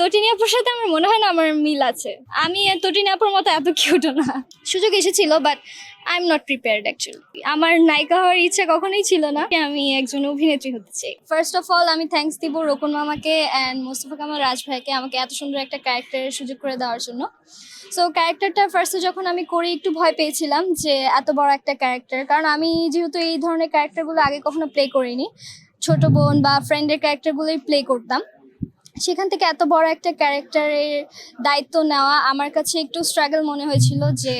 তটিনী আপুর সাথে আমার মনে হয় না আমার মিল আছে। আমি তটিনী আপুর মতো এত কিউটও না। সুযোগ এসেছিল but I am not prepared actually. আমার নায়িকা হওয়ার ইচ্ছা কখনোই ছিল না। আমি একজন অভিনেত্রী হতে চাই। ফার্স্ট অফ অল আমি থ্যাঙ্কস দিব রকুন মামাকে অ্যান্ড মোস্তফা কামাল রাজ ভাইকে আমাকে এত সুন্দর একটা ক্যারেক্টারের সুযোগ করে দেওয়ার জন্য। সো ক্যারেক্টারটা ফার্স্টে যখন আমি করি একটু ভয় পেয়েছিলাম যে এত বড় একটা ক্যারেক্টার, কারণ আমি যেহেতু এই ধরনের ক্যারেক্টারগুলো আগে কখনো প্লে করিনি, ছোট বোন বা ফ্রেন্ডের ক্যারেক্টারগুলোই প্লে করতাম। সেখান থেকে এত বড় একটা ক্যারেক্টারের দায়িত্ব নেওয়া আমার কাছে একটু স্ট্রাগল মনে হয়েছিল যে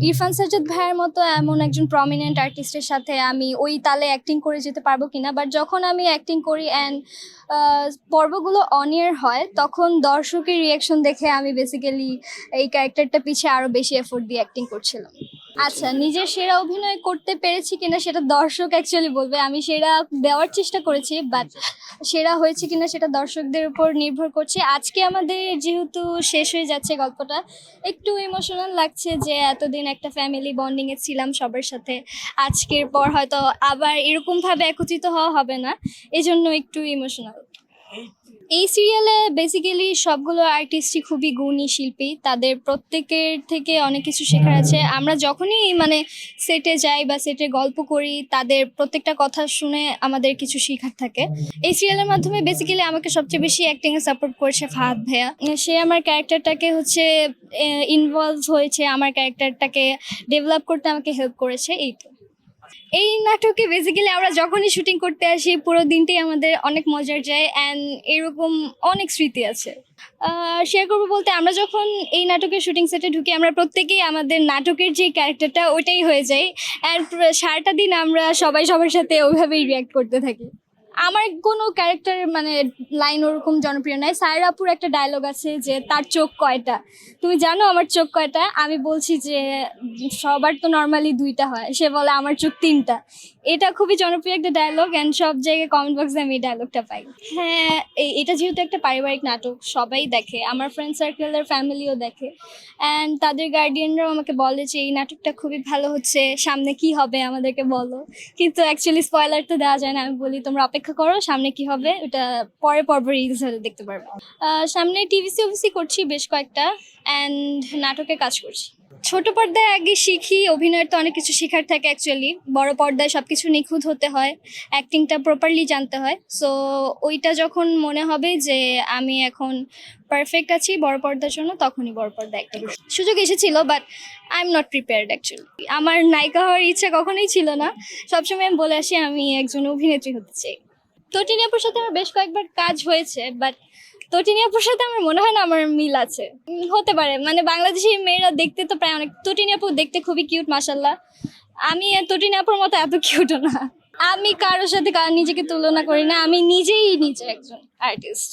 ইরফান সাজ্জাদ ভাইয়ের মতো এমন একজন প্রমিনেন্ট আর্টিস্টের সাথে আমি ওই তালে অ্যাক্টিং করে যেতে পারবো কিনা। বাট যখন আমি অ্যাক্টিং করি অ্যান্ড পর্বগুলো অন ইয়ার হয় তখন দর্শকের রিয়াকশন দেখে আমি বেসিক্যালি এই ক্যারেক্টারটা পিছিয়ে আরও বেশি এফোর্ট দিয়ে অ্যাক্টিং করছিলাম। আচ্ছা, নিজের সেরা অভিনয় করতে পেরেছি কিনা সেটা দর্শক অ্যাকচুয়ালি বলবে। আমি সেরা দেওয়ার চেষ্টা করেছি বাট সেরা হয়েছে কিনা সেটা দর্শকদের উপর নির্ভর করছে। আজকে আমাদের যেহেতু শেষ হয়ে যাচ্ছে গল্পটা, একটু ইমোশনাল লাগছে যে এতদিন একটা ফ্যামিলি বন্ডিংয়ে ছিলাম সবার সাথে, আজকের পর হয়তো আবার এরকমভাবে একত্রিত হওয়া হবে না, এজন্য একটু ইমোশনাল। এই সিরিয়ালে বেসিক্যালি সবগুলো আর্টিস্টই খুবই গুণী শিল্পী, তাদের প্রত্যেকের থেকে অনেক কিছু শেখার আছে। আমরা যখনই মানে সেটে যাই বা সেটে গল্প করি তাদের প্রত্যেকটা কথা শুনে আমাদের কিছু শেখার থাকে। এই সিরিয়ালের মাধ্যমে বেসিক্যালি আমাকে সবচেয়ে বেশি অ্যাক্টিংয়ে সাপোর্ট করেছে ফাহাদ ভাইয়া। সে আমার ক্যারেক্টারটাকে ইনভলভ হয়েছে, আমার ক্যারেক্টারটাকে ডেভেলপ করতে আমাকে হেল্প করেছে। এই নাটকে বেসিক্যালি আমরা যখনই শুটিং করতে আসি পুরো দিনটাই আমাদের অনেক মজার যায় অ্যান্ড এরকম অনেক স্মৃতি আছে। শেয়ার করবো বলতে, আমরা যখন এই নাটকের শুটিং সেটে ঢুকি আমরা প্রত্যেকেই আমাদের নাটকের যে ক্যারেক্টারটা ওইটাই হয়ে যাই অ্যান্ড সারাটা দিন আমরা সবাই সবার সাথে ওইভাবেই রিয়াক্ট করতে থাকি। আমার কোনো ক্যারেক্টার লাইন ওরকম জনপ্রিয় নয়। সায়রা আপুর একটা ডায়লগ আছে যে তার চোখ কয়টা, তুমি জানো আমার চোখ কয়টা? আমি বলছি যে সবার তো নর্মালি দুইটা হয়, সে বলে আমার চোখ তিনটা। এটা খুবই জনপ্রিয় একটা ডায়লগ অ্যান্ড সব জায়গায় কমেন্ট বক্সে আমি এই ডায়লগটা পাই। হ্যাঁ, এটা যেহেতু একটা পারিবারিক নাটক সবাই দেখে, আমার ফ্রেন্ড সার্কেলের ফ্যামিলিও দেখে অ্যান্ড তাদের গার্ডিয়ানরাও আমাকে বলে যে এই নাটকটা খুবই ভালো হচ্ছে, সামনে কি হবে আমাদেরকে বলো। কিন্তু অ্যাকচুয়ালি স্পয়লার তো দেওয়া যায় না। আমি বলি তোমরা অপেক্ষা করো, সামনে কি হবে ওটা পরে পর্ব রিলিজ হলে দেখতে পারবে। সামনে টিভিসি অফিসি করছি বেশ কয়েকটা অ্যান্ড নাটকে কাজ করছি। ছোট পর্দায় আগে শিখি, অভিনয়ের তো অনেক কিছু শেখার থাকে অ্যাকচুয়ালি। বড় পর্দায় সব কিছু নিখুঁত হতে হয়, অ্যাক্টিংটা প্রপারলি জানতে হয়। সো ওইটা যখন মনে হবে যে আমি এখন পারফেক্ট আছি বড় পর্দার জন্য, তখনই বড় পর্দায় একটা সুযোগ এসেছিল but I am not prepared actually. আমার নায়িকা হওয়ার ইচ্ছা কখনোই ছিল না। সবসময় আমি বলে আসি আমি একজন অভিনেত্রী হতে চাই। তটিনী আপুর সাথে আমার বেশ কয়েকবার কাজ হয়েছে বাট তটিনী আপুর সাথে আমার মনে হয় না আমার মিল আছে। হতে পারে, বাংলাদেশি মেয়েরা দেখতে তো প্রায় অনেক, তটিনী আপু দেখতে খুবই কিউট মাশাল্লাহ। আমি তটিনী আপুর মতো এত কিউটও না। আমি কারোর সাথে নিজেকে তুলনা করি না, আমি নিজে একজন আর্টিস্ট।